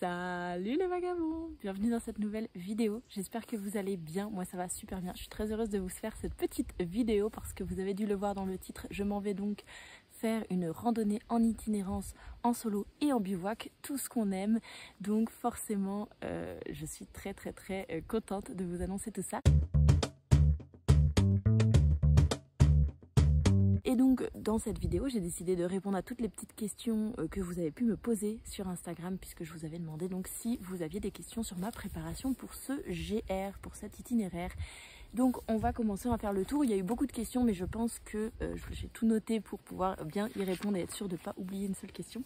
Salut les vagabonds! Bienvenue dans cette nouvelle vidéo, j'espère que vous allez bien, moi ça va super bien. Je suis très heureuse de vous faire cette petite vidéo parce que vous avez dû le voir dans le titre. Je m'en vais donc faire une randonnée en itinérance, en solo et en bivouac, tout ce qu'on aime. Donc forcément, je suis très contente de vous annoncer tout ça. Et donc dans cette vidéo j'ai décidé de répondre à toutes les petites questions que vous avez pu me poser sur Instagram, puisque je vous avais demandé donc si vous aviez des questions sur ma préparation pour ce GR, pour cet itinéraire. Donc on va commencer à faire le tour. Il y a eu beaucoup de questions mais je pense que j'ai tout noté pour pouvoir bien y répondre et être sûre de ne pas oublier une seule question.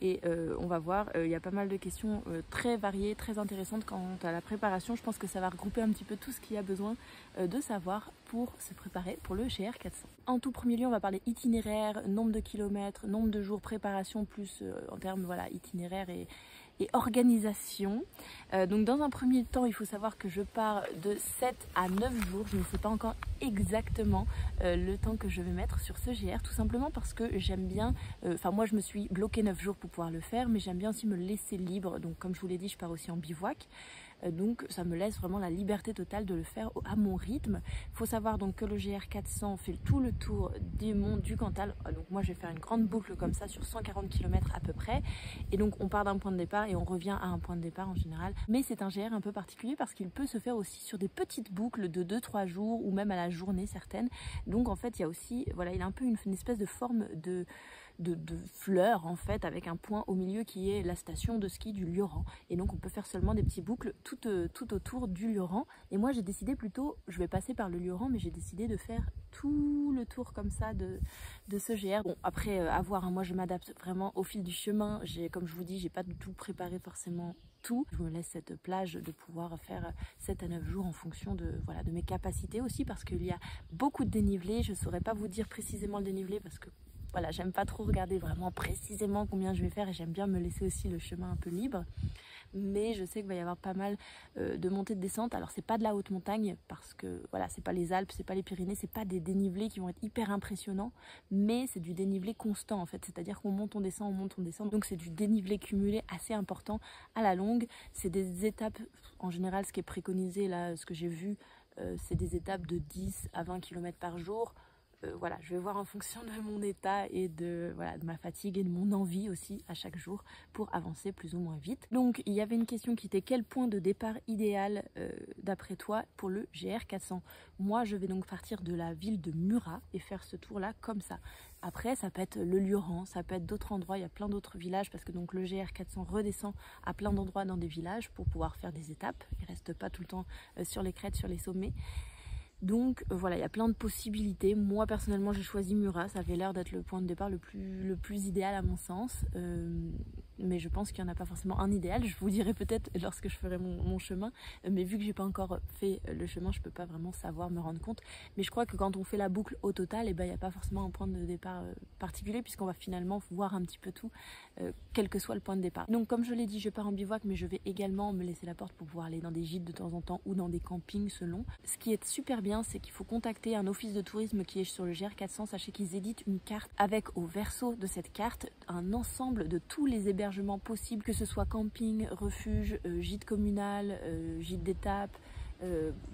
Et on va voir, il y a pas mal de questions très variées, très intéressantes quant à la préparation. Je pense que ça va regrouper un petit peu tout ce qu'il y a besoin de savoir pour se préparer pour le GR 400. En tout premier lieu, on va parler itinéraire, nombre de kilomètres, nombre de jours, préparation, plus en termes voilà, itinéraire et organisation. Donc dans un premier temps, il faut savoir que je pars de 7 à 9 jours. Je ne sais pas encore exactement le temps que je vais mettre sur ce GR, tout simplement parce que j'aime bien, enfin moi je me suis bloqué 9 jours pour pouvoir le faire, mais j'aime bien aussi me laisser libre. Donc comme je vous l'ai dit, je pars aussi en bivouac. Donc ça me laisse vraiment la liberté totale de le faire à mon rythme. Il faut savoir donc que le GR 400 fait tout le tour des monts du Cantal. Donc moi je vais faire une grande boucle comme ça sur 140 km à peu près. Et donc on part d'un point de départ et on revient à un point de départ en général. Mais c'est un GR un peu particulier parce qu'il peut se faire aussi sur des petites boucles de 2-3 jours ou même à la journée certaines. Donc en fait il y a aussi, voilà, il a un peu une espèce de forme de fleur en fait, avec un point au milieu qui est la station de ski du Lioran. Et donc on peut faire seulement des petits boucles tout autour du Lioran. Et moi j'ai décidé plutôt, je vais passer par le Lioran, mais j'ai décidé de faire tout le tour comme ça de ce GR. Bon après à voir, hein, moi je m'adapte vraiment au fil du chemin. Comme je vous dis, j'ai pas du tout préparé forcément tout. Je me laisse cette plage de pouvoir faire 7 à 9 jours en fonction de, voilà, de mes capacités aussi, parce qu'il y a beaucoup de dénivelé. Je saurais pas vous dire précisément le dénivelé parce que voilà, j'aime pas trop regarder vraiment précisément combien je vais faire et j'aime bien me laisser aussi le chemin un peu libre. Mais je sais qu'il va y avoir pas mal de montées de descente. Alors c'est pas de la haute montagne parce que voilà, c'est pas les Alpes, c'est pas les Pyrénées, c'est pas des dénivelés qui vont être hyper impressionnants, mais c'est du dénivelé constant en fait, c'est-à-dire qu'on monte, on descend, on monte, on descend. Donc c'est du dénivelé cumulé assez important à la longue. C'est des étapes, en général ce qui est préconisé là, ce que j'ai vu, c'est des étapes de 10 à 20 km par jour. Voilà, je vais voir en fonction de mon état et de, voilà, de ma fatigue et de mon envie aussi à chaque jour pour avancer plus ou moins vite. Donc il y avait une question qui était: quel point de départ idéal d'après toi pour le GR 400? Moi je vais donc partir de la ville de Murat et faire ce tour là comme ça. Après ça peut être le Lioran, ça peut être d'autres endroits, il y a plein d'autres villages parce que donc le GR 400 redescend à plein d'endroits dans des villages pour pouvoir faire des étapes. Il reste pas tout le temps sur les crêtes, sur les sommets. Donc voilà, il y a plein de possibilités. Moi personnellement j'ai choisi Murat, ça avait l'air d'être le point de départ le plus idéal à mon sens, mais je pense qu'il n'y en a pas forcément un idéal. Je vous dirai peut-être lorsque je ferai mon chemin, mais vu que j'ai pas encore fait le chemin, je peux pas vraiment savoir, me rendre compte. Mais je crois que quand on fait la boucle au total, il n'y a pas forcément un point de départ particulier, puisqu'on va finalement voir un petit peu tout, quel que soit le point de départ. Donc comme je l'ai dit, je pars en bivouac, mais je vais également me laisser la porte pour pouvoir aller dans des gîtes de temps en temps ou dans des campings selon. Ce qui est super bien, c'est qu'il faut contacter un office de tourisme qui est sur le GR 400. Sachez qu'ils éditent une carte avec au verso de cette carte un ensemble de tous les hébergements possibles, que ce soit camping, refuge, gîte communal, gîte d'étape,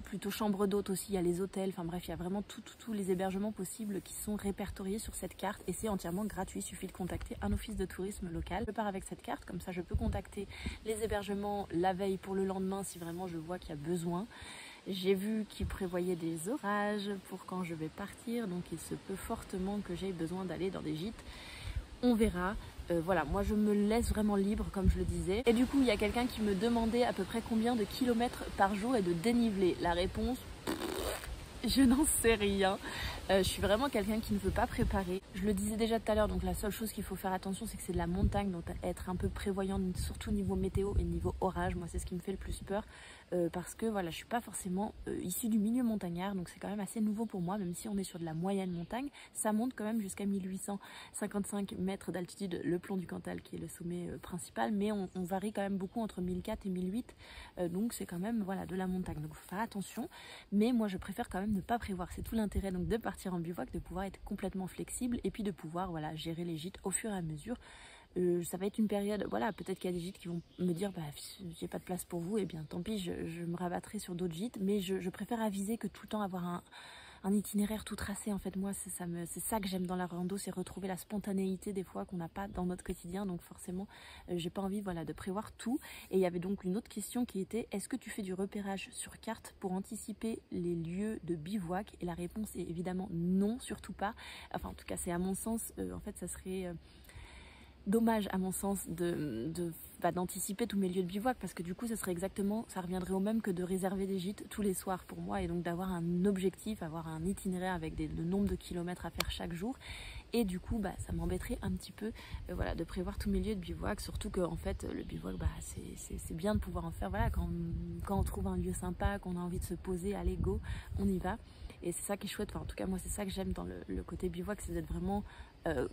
plutôt chambre d'hôte aussi, il y a les hôtels, enfin bref, il y a vraiment tous les hébergements possibles qui sont répertoriés sur cette carte et c'est entièrement gratuit. Il suffit de contacter un office de tourisme local. Je pars avec cette carte, comme ça je peux contacter les hébergements la veille pour le lendemain si vraiment je vois qu'il y a besoin. J'ai vu qu'ils prévoyaient des orages pour quand je vais partir, donc il se peut fortement que j'aie besoin d'aller dans des gîtes. On verra. Voilà, moi je me laisse vraiment libre comme je le disais. Et du coup, il y a quelqu'un qui me demandait à peu près combien de kilomètres par jour et de dénivelé. La réponse, je n'en sais rien. Je suis vraiment quelqu'un qui ne veut pas préparer. Je le disais déjà tout à l'heure, donc la seule chose qu'il faut faire attention, c'est que c'est de la montagne, donc être un peu prévoyant, surtout niveau météo et niveau orage. Moi, c'est ce qui me fait le plus peur, parce que voilà, je suis pas forcément issue du milieu montagnard, donc c'est quand même assez nouveau pour moi, même si on est sur de la moyenne montagne. Ça monte quand même jusqu'à 1855 mètres d'altitude, le plomb du Cantal, qui est le sommet principal, mais on varie quand même beaucoup entre 1004 et 1008, donc c'est quand même voilà, de la montagne, donc faut faire attention. Mais moi, je préfère quand même ne pas prévoir. C'est tout l'intérêt donc de partir en bivouac, de pouvoir être complètement flexible et puis de pouvoir voilà, gérer les gîtes au fur et à mesure Ça va être une période, voilà, peut-être qu'il y a des gîtes qui vont me dire bah j'ai pas de place pour vous, et bien tant pis, je me rabattrai sur d'autres gîtes, mais je préfère aviser que tout le temps avoir un itinéraire tout tracé. En fait, moi c'est ça que j'aime dans la rando, c'est retrouver la spontanéité des fois qu'on n'a pas dans notre quotidien, donc forcément j'ai pas envie, voilà, de prévoir tout. Et il y avait donc une autre question qui était: est-ce que tu fais du repérage sur carte pour anticiper les lieux de bivouac? Et la réponse est évidemment non, surtout pas. Enfin en tout cas c'est à mon sens, en fait ça serait dommage à mon sens d'anticiper tous mes lieux de bivouac, parce que du coup ça reviendrait au même que de réserver des gîtes tous les soirs pour moi, et donc d'avoir un objectif, avoir un itinéraire avec le nombre de kilomètres à faire chaque jour. Et du coup bah, ça m'embêterait un petit peu voilà, de prévoir tous mes lieux de bivouac, surtout que en fait le bivouac bah, c'est bien de pouvoir en faire, voilà, quand on trouve un lieu sympa, qu'on a envie de se poser, allez go, on y va. Et c'est ça qui est chouette, enfin, en tout cas moi c'est ça que j'aime dans le côté bivouac, c'est d'être vraiment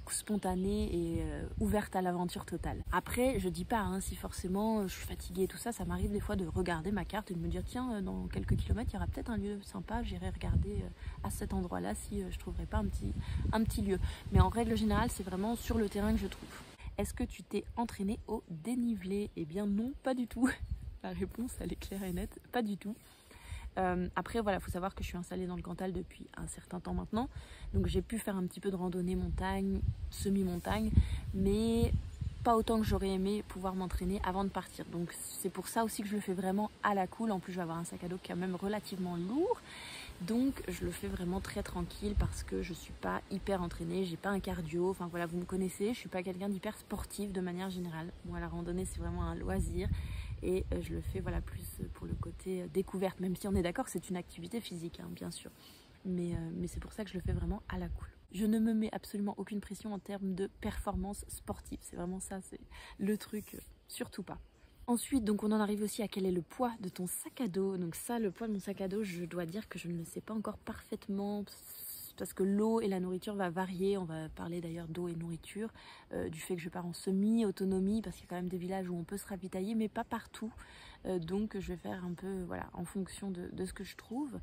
spontanée et ouverte à l'aventure totale. Après je dis pas hein, si forcément je suis fatiguée et tout ça, ça m'arrive des fois de regarder ma carte et de me dire tiens dans quelques kilomètres il y aura peut-être un lieu sympa, j'irai regarder à cet endroit là si je trouverais pas un petit lieu. Mais en règle générale c'est vraiment sur le terrain que je trouve. Est-ce que tu t'es entraîné au dénivelé? Eh bien non, pas du tout. La réponse elle est claire et nette, pas du tout. Après voilà, il faut savoir que je suis installée dans le Cantal depuis un certain temps maintenant, donc j'ai pu faire un petit peu de randonnée montagne, semi-montagne, mais pas autant que j'aurais aimé pouvoir m'entraîner avant de partir. Donc c'est pour ça aussi que je le fais vraiment à la cool. En plus je vais avoir un sac à dos quand même relativement lourd, donc je le fais vraiment très tranquille parce que je suis pas hyper entraînée, j'ai pas un cardio, enfin voilà, vous me connaissez, je suis pas quelqu'un d'hyper sportif de manière générale. Moi la randonnée c'est vraiment un loisir. Et je le fais voilà, plus pour le côté découverte, même si on est d'accord c'est une activité physique hein, bien sûr, mais c'est pour ça que je le fais vraiment à la cool. Je ne me mets absolument aucune pression en termes de performance sportive, c'est vraiment ça, c'est le truc, surtout pas. Ensuite, donc on en arrive aussi à quel est le poids de ton sac à dos. Donc ça, le poids de mon sac à dos, je dois dire que je ne le sais pas encore parfaitement, parce que l'eau et la nourriture va varier. On va parler d'ailleurs d'eau et nourriture, du fait que je pars en semi-autonomie, parce qu'il y a quand même des villages où on peut se ravitailler, mais pas partout. Donc je vais faire un peu voilà, en fonction de ce que je trouve.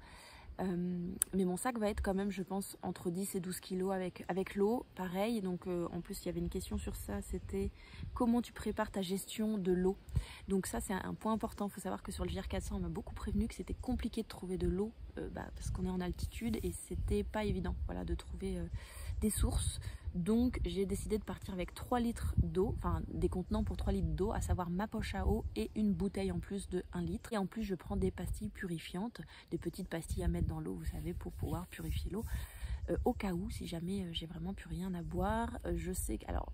Mais mon sac va être quand même, je pense, entre 10 et 12 kilos avec l'eau, pareil. Donc en plus il y avait une question sur ça, c'était comment tu prépares ta gestion de l'eau. Donc ça c'est un point important, il faut savoir que sur le GR400 on m'a beaucoup prévenu que c'était compliqué de trouver de l'eau, parce qu'on est en altitude et c'était pas évident, voilà, de trouver des sources. Donc j'ai décidé de partir avec 3 litres d'eau, enfin des contenants pour 3 litres d'eau, à savoir ma poche à eau et une bouteille en plus de 1 litre. Et en plus je prends des pastilles purifiantes, des petites pastilles à mettre dans l'eau, vous savez, pour pouvoir purifier l'eau, au cas où, si jamais j'ai vraiment plus rien à boire. Je sais que, alors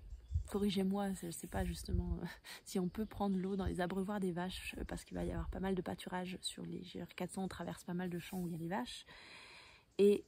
corrigez-moi, je sais pas justement si on peut prendre l'eau dans les abreuvoirs des vaches, parce qu'il va y avoir pas mal de pâturage sur les GR400, on traverse pas mal de champs où il y a des vaches. Et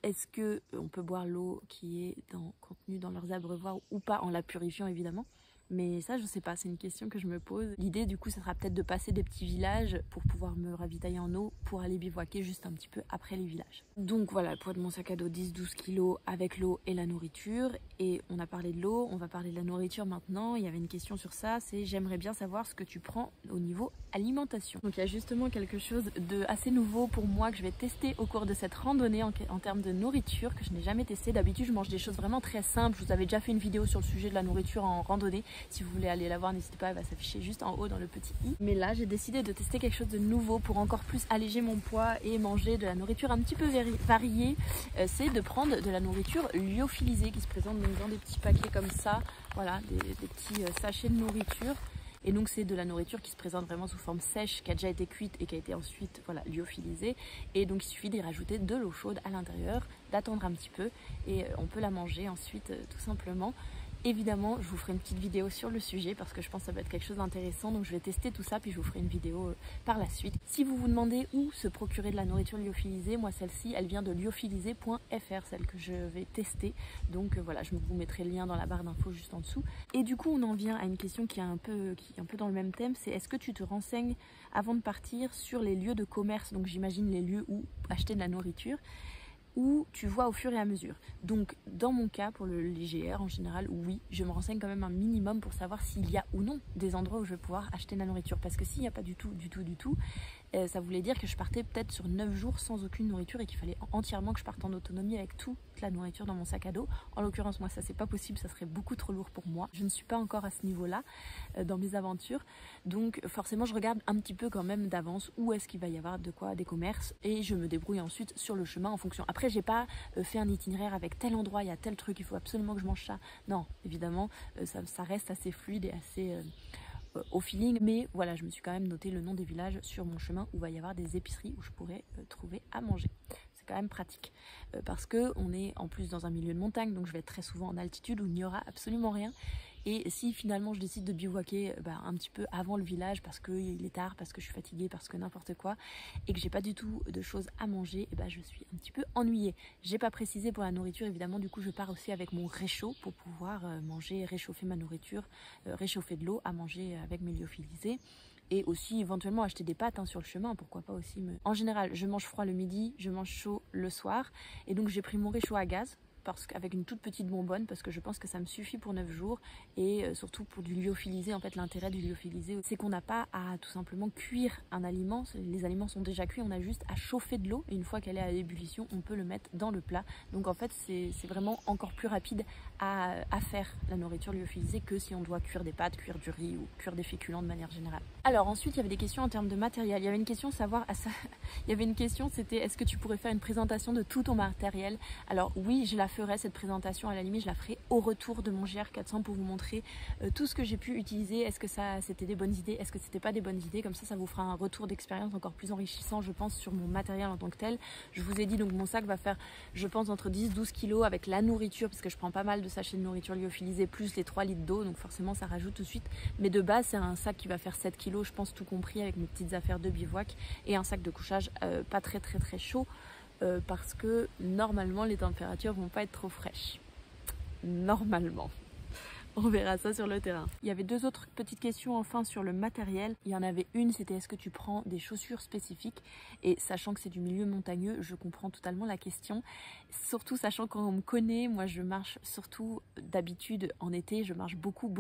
est-ce qu'on peut boire l'eau qui est contenue dans leurs abreuvoirs ou pas, en la purifiant évidemment? Mais ça je sais pas, c'est une question que je me pose. L'idée du coup ça sera peut-être de passer des petits villages pour pouvoir me ravitailler en eau, pour aller bivouaquer juste un petit peu après les villages. Donc voilà, le poids de mon sac à dos, 10-12 kg avec l'eau et la nourriture. Et on a parlé de l'eau, on va parler de la nourriture maintenant. Il y avait une question sur ça, c'est j'aimerais bien savoir ce que tu prends au niveau alimentation. Donc il y a justement quelque chose de assez nouveau pour moi que je vais tester au cours de cette randonnée en termes de nourriture, que je n'ai jamais testé. D'habitude je mange des choses vraiment très simples, je vous avais déjà fait une vidéo sur le sujet de la nourriture en randonnée. Si vous voulez aller la voir, n'hésitez pas, elle va s'afficher juste en haut dans le petit i. Mais là, j'ai décidé de tester quelque chose de nouveau pour encore plus alléger mon poids et manger de la nourriture un petit peu variée. C'est de prendre de la nourriture lyophilisée qui se présente donc dans des petits paquets comme ça. Voilà, des petits sachets de nourriture. Et donc c'est de la nourriture qui se présente vraiment sous forme sèche, qui a déjà été cuite et qui a été ensuite voilà, lyophilisée. Et donc il suffit d'y rajouter de l'eau chaude à l'intérieur, d'attendre un petit peu et on peut la manger ensuite tout simplement. Évidemment, je vous ferai une petite vidéo sur le sujet parce que je pense que ça va être quelque chose d'intéressant. Donc je vais tester tout ça puis je vous ferai une vidéo par la suite. Si vous vous demandez où se procurer de la nourriture lyophilisée, moi celle-ci, elle vient de lyophilisé.fr, celle que je vais tester. Donc voilà, je vous mettrai le lien dans la barre d'infos juste en dessous. Et du coup, on en vient à une question qui est un peu dans le même thème, c'est est-ce que tu te renseignes avant de partir sur les lieux de commerce, donc j'imagine les lieux où acheter de la nourriture, où tu vois au fur et à mesure. Donc dans mon cas, pour les GR en général, oui, je me renseigne quand même un minimum pour savoir s'il y a ou non des endroits où je vais pouvoir acheter de la nourriture. Parce que s'il n'y a pas du tout, ça voulait dire que je partais peut-être sur 9 jours sans aucune nourriture et qu'il fallait entièrement que je parte en autonomie avec toute la nourriture dans mon sac à dos. En l'occurrence, moi, ça c'est pas possible, ça serait beaucoup trop lourd pour moi. Je ne suis pas encore à ce niveau-là dans mes aventures. Donc forcément, je regarde un petit peu quand même d'avance où est-ce qu'il va y avoir de quoi des commerces et je me débrouille ensuite sur le chemin en fonction. Après, j'ai pas fait un itinéraire avec tel endroit, il y a tel truc, il faut absolument que je mange ça. Non, évidemment, ça reste assez fluide et assez... au feeling, mais voilà, je me suis quand même noté le nom des villages sur mon chemin où il va y avoir des épiceries où je pourrais trouver à manger. C'est quand même pratique parce que on est en plus dans un milieu de montagne, donc je vais être très souvent en altitude où il n'y aura absolument rien. Et si finalement je décide de bivouaquer un petit peu avant le village parce qu'il est tard, parce que je suis fatiguée, parce que n'importe quoi, et que j'ai pas du tout de choses à manger, et je suis un petit peu ennuyée. J'ai pas précisé pour la nourriture, évidemment, du coup je pars aussi avec mon réchaud pour pouvoir manger, réchauffer ma nourriture, réchauffer de l'eau à manger avec mes lyophilisés. Et aussi éventuellement acheter des pâtes sur le chemin, pourquoi pas aussi En général, je mange froid le midi, je mange chaud le soir, et donc j'ai pris mon réchaud à gaz, avec une toute petite bonbonne parce que je pense que ça me suffit pour 9 jours et surtout pour du lyophilisé. En fait, l'intérêt du lyophilisé, c'est qu'on n'a pas à tout simplement cuire un aliment. Les aliments sont déjà cuits, on a juste à chauffer de l'eau et une fois qu'elle est à l'ébullition, on peut le mettre dans le plat. Donc en fait, c'est vraiment encore plus rapide à faire la nourriture lyophilisée que si on doit cuire des pâtes, cuire du riz ou cuire des féculents de manière générale. Alors ensuite, il y avait des questions en termes de matériel. Il y avait une question c'était est-ce que tu pourrais faire une présentation de tout ton matériel? Alors oui, je la ferai cette présentation, à la limite je la ferai au retour de mon GR400 pour vous montrer tout ce que j'ai pu utiliser. Est-ce que ça c'était des bonnes idées, est-ce que c'était pas des bonnes idées? Comme ça vous fera un retour d'expérience encore plus enrichissant, je pense, sur mon matériel en tant que tel. Je vous ai dit, donc mon sac va faire, je pense, entre 10-12 kilos avec la nourriture, parce que je prends pas mal de sachets de nourriture lyophilisée plus les 3 litres d'eau, donc forcément ça rajoute tout de suite. Mais de base c'est un sac qui va faire 7 kilos, je pense, tout compris, avec mes petites affaires de bivouac et un sac de couchage pas très chaud. Parce que normalement les températures vont pas être trop fraîches. Normalement. On verra ça sur le terrain. Il y avait 2 autres petites questions enfin sur le matériel. Il y en avait une, c'était est-ce que tu prends des chaussures spécifiques? Et sachant que c'est du milieu montagneux, je comprends totalement la question. Surtout sachant qu'on me connaît, moi je marche surtout d'habitude en été, je marche beaucoup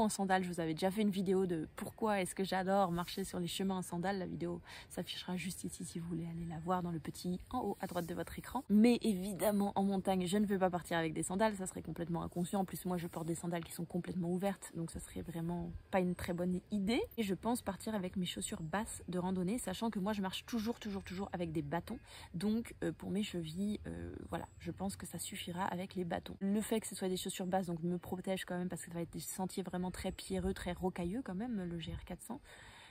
en sandales. Je vous avais déjà fait une vidéo de pourquoi est-ce que j'adore marcher sur les chemins en sandales. La vidéo s'affichera juste ici si vous voulez aller la voir dans le petit en haut à droite de votre écran. Mais évidemment en montagne, je ne veux pas partir avec des sandales, ça serait complètement inconscient. En plus moi je porte des sandales qui sont complètement ouvertes, donc ça serait vraiment pas une très bonne idée. Et je pense partir avec mes chaussures basses de randonnée, sachant que moi je marche toujours avec des bâtons, donc pour mes chevilles, voilà, je pense que ça suffira avec les bâtons. Le fait que ce soit des chaussures basses donc me protège quand même, parce que ça va être des sentiers vraiment très pierreux, très rocailleux quand même, le GR400.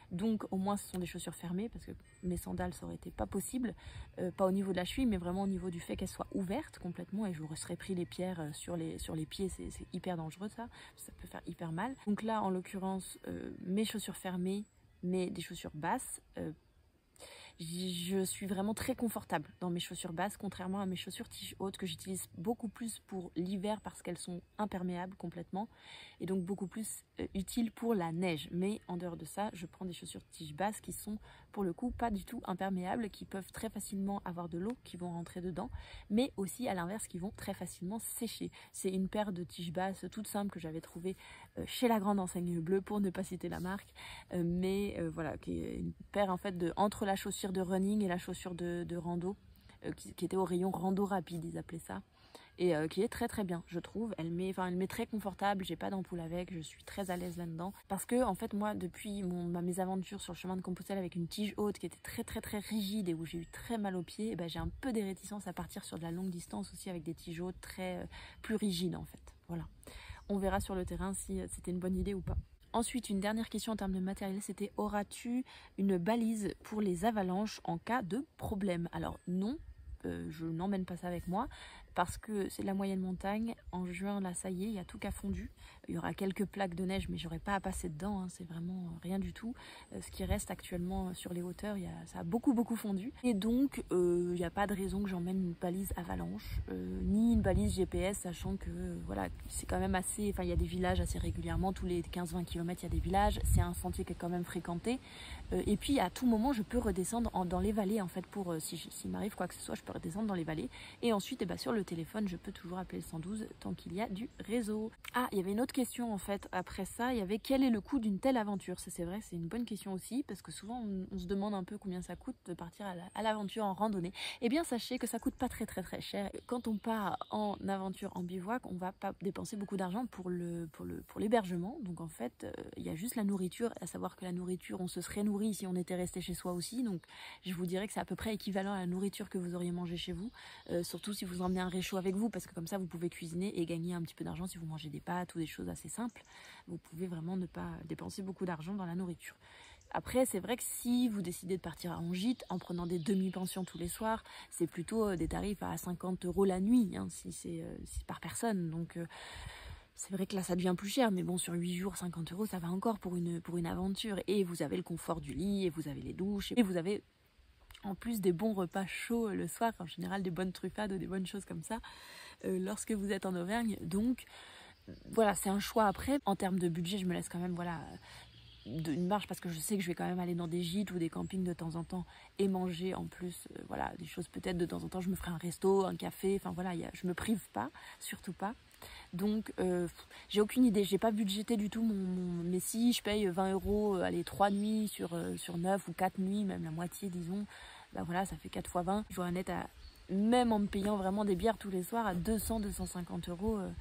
Donc au moins ce sont des chaussures fermées, parce que mes sandales ça aurait été pas possible, pas au niveau de la cheville mais vraiment au niveau du fait qu'elles soient ouvertes complètement, et je vous serais pris les pierres sur les pieds, c'est hyper dangereux, ça peut faire hyper mal. Donc là en l'occurrence mes chaussures fermées mais des chaussures basses, je suis vraiment très confortable dans mes chaussures basses, contrairement à mes chaussures tige haute que j'utilise beaucoup plus pour l'hiver parce qu'elles sont imperméables complètement et donc beaucoup plus utiles pour la neige. Mais en dehors de ça, je prends des chaussures tige basse qui sont pour le coup pas du tout imperméables, qui peuvent très facilement avoir de l'eau qui vont rentrer dedans, mais aussi à l'inverse qui vont très facilement sécher. C'est une paire de tiges basses toute simple que j'avais trouvée chez la grande enseigne bleue, pour ne pas citer la marque, mais voilà, qui est une paire en fait entre la chaussure de running et la chaussure de rando, qui était au rayon rando rapide, ils appelaient ça, et qui est très bien, je trouve. Elle m'est très confortable, j'ai pas d'ampoule avec, je suis très à l'aise là-dedans, parce que en fait moi depuis mes aventures sur le chemin de Compostelle avec une tige haute qui était très rigide et où j'ai eu très mal aux pieds, j'ai un peu des réticences à partir sur de la longue distance aussi avec des tiges hautes plus rigides en fait. Voilà, on verra sur le terrain si c'était une bonne idée ou pas. Ensuite, une dernière question en termes de matériel, c'était auras-tu une balise pour les avalanches en cas de problème? Alors non, je n'emmène pas ça avec moi parce que c'est de la moyenne montagne. En juin, là, ça y est, il y a tout qui a fondu. Il y aura quelques plaques de neige, mais j'aurai pas à passer dedans, hein, c'est vraiment rien du tout. Ce qui reste actuellement sur les hauteurs, ça a beaucoup fondu. Et donc, il n'y a pas de raison que j'emmène une balise avalanche, ni une balise GPS, sachant que voilà, c'est quand même assez... Enfin, il y a des villages assez régulièrement, tous les 15-20 km, il y a des villages. C'est un sentier qui est quand même fréquenté. Et puis, à tout moment, je peux redescendre dans les vallées, en fait, pour s'il m'arrive quoi que ce soit, je peux redescendre dans les vallées. Et ensuite, sur le téléphone, je peux toujours appeler le 112 tant qu'il y a du réseau. Ah, il y avait une autre question en fait après ça, il y avait quel est le coût d'une telle aventure? Ça c'est vrai, c'est une bonne question aussi, parce que souvent on se demande un peu combien ça coûte de partir à l'aventure en randonnée. Eh bien sachez que ça coûte pas très cher. Quand on part en aventure en bivouac, on va pas dépenser beaucoup d'argent pour l'hébergement. Donc en fait, il y a juste la nourriture, à savoir que la nourriture, on se serait nourri si on était resté chez soi aussi. Donc je vous dirais que c'est à peu près équivalent à la nourriture que vous auriez mangé chez vous. Surtout si vous emmenez un réchaud avec vous, parce que comme ça vous pouvez cuisiner et gagner un petit peu d'argent si vous mangez des pâtes ou des choses assez simples. Vous pouvez vraiment ne pas dépenser beaucoup d'argent dans la nourriture. Après, c'est vrai que si vous décidez de partir en gîte en prenant des demi-pensions tous les soirs, c'est plutôt des tarifs à 50 € la nuit, hein, si c'est par personne. Donc c'est vrai que là ça devient plus cher, mais bon, sur 8 jours, 50 € ça va encore pour une aventure. Et vous avez le confort du lit, et vous avez les douches, et vous avez en plus des bons repas chauds le soir, en général des bonnes truffades ou des bonnes choses comme ça, lorsque vous êtes en Auvergne. Donc voilà, c'est un choix après. En termes de budget, je me laisse quand même une marge, parce que je sais que je vais quand même aller dans des gîtes ou des campings de temps en temps et manger en plus, voilà, des choses peut-être de temps en temps. Je me ferai un resto, un café, enfin voilà, je me prive pas, surtout pas. Donc j'ai aucune idée, j'ai pas budgété du tout mais si je paye 20 €, allez, 3 nuits sur 9 ou 4 nuits, même la moitié disons, bah voilà, ça fait 4 fois 20. J'aurai un net même en me payant vraiment des bières tous les soirs, à 200-250 €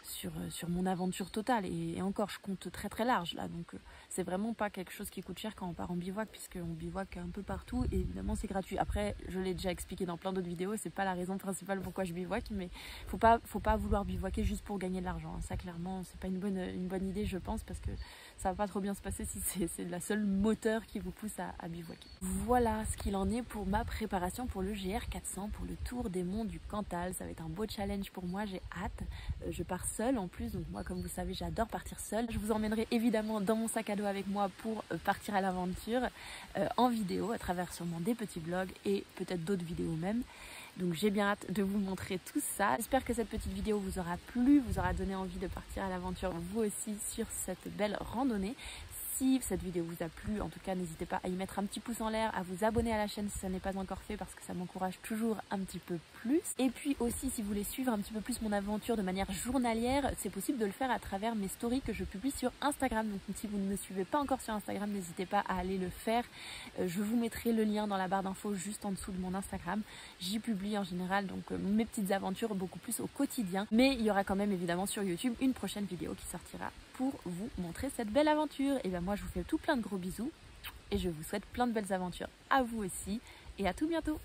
sur mon aventure totale. Et encore, je compte très large là, donc c'est vraiment pas quelque chose qui coûte cher quand on part en bivouac, puisqu'on bivouac un peu partout et évidemment c'est gratuit. Après, je l'ai déjà expliqué dans plein d'autres vidéos, c'est pas la raison principale pourquoi je bivouac, mais faut pas vouloir bivouaquer juste pour gagner de l'argent, hein. Ça clairement c'est pas une bonne idée, je pense, parce que ça va pas trop bien se passer si c'est la seule moteur qui vous pousse à bivouaquer. Voilà ce qu'il en est pour ma préparation pour le GR400, pour le tour des monts du Cantal. Ça va être un beau challenge pour moi, j'ai hâte. Je pars seule en plus, donc moi, comme vous savez, j'adore partir seule. Je vous emmènerai évidemment dans mon sac à dos avec moi pour partir à l'aventure en vidéo, à travers sûrement des petits vlogs et peut-être d'autres vidéos même. Donc j'ai bien hâte de vous montrer tout ça. J'espère que cette petite vidéo vous aura plu, vous aura donné envie de partir à l'aventure vous aussi sur cette belle randonnée. Si cette vidéo vous a plu, en tout cas, n'hésitez pas à y mettre un petit pouce en l'air, à vous abonner à la chaîne si ça n'est pas encore fait, parce que ça m'encourage toujours un petit peu plus. Et puis aussi, si vous voulez suivre un petit peu plus mon aventure de manière journalière, c'est possible de le faire à travers mes stories que je publie sur Instagram. Donc si vous ne me suivez pas encore sur Instagram, n'hésitez pas à aller le faire. Je vous mettrai le lien dans la barre d'infos juste en dessous de mon Instagram. J'y publie en général donc mes petites aventures beaucoup plus au quotidien. Mais il y aura quand même évidemment sur YouTube une prochaine vidéo qui sortira pour vous montrer cette belle aventure. Et bien moi je vous fais tout plein de gros bisous et je vous souhaite plein de belles aventures à vous aussi et à tout bientôt.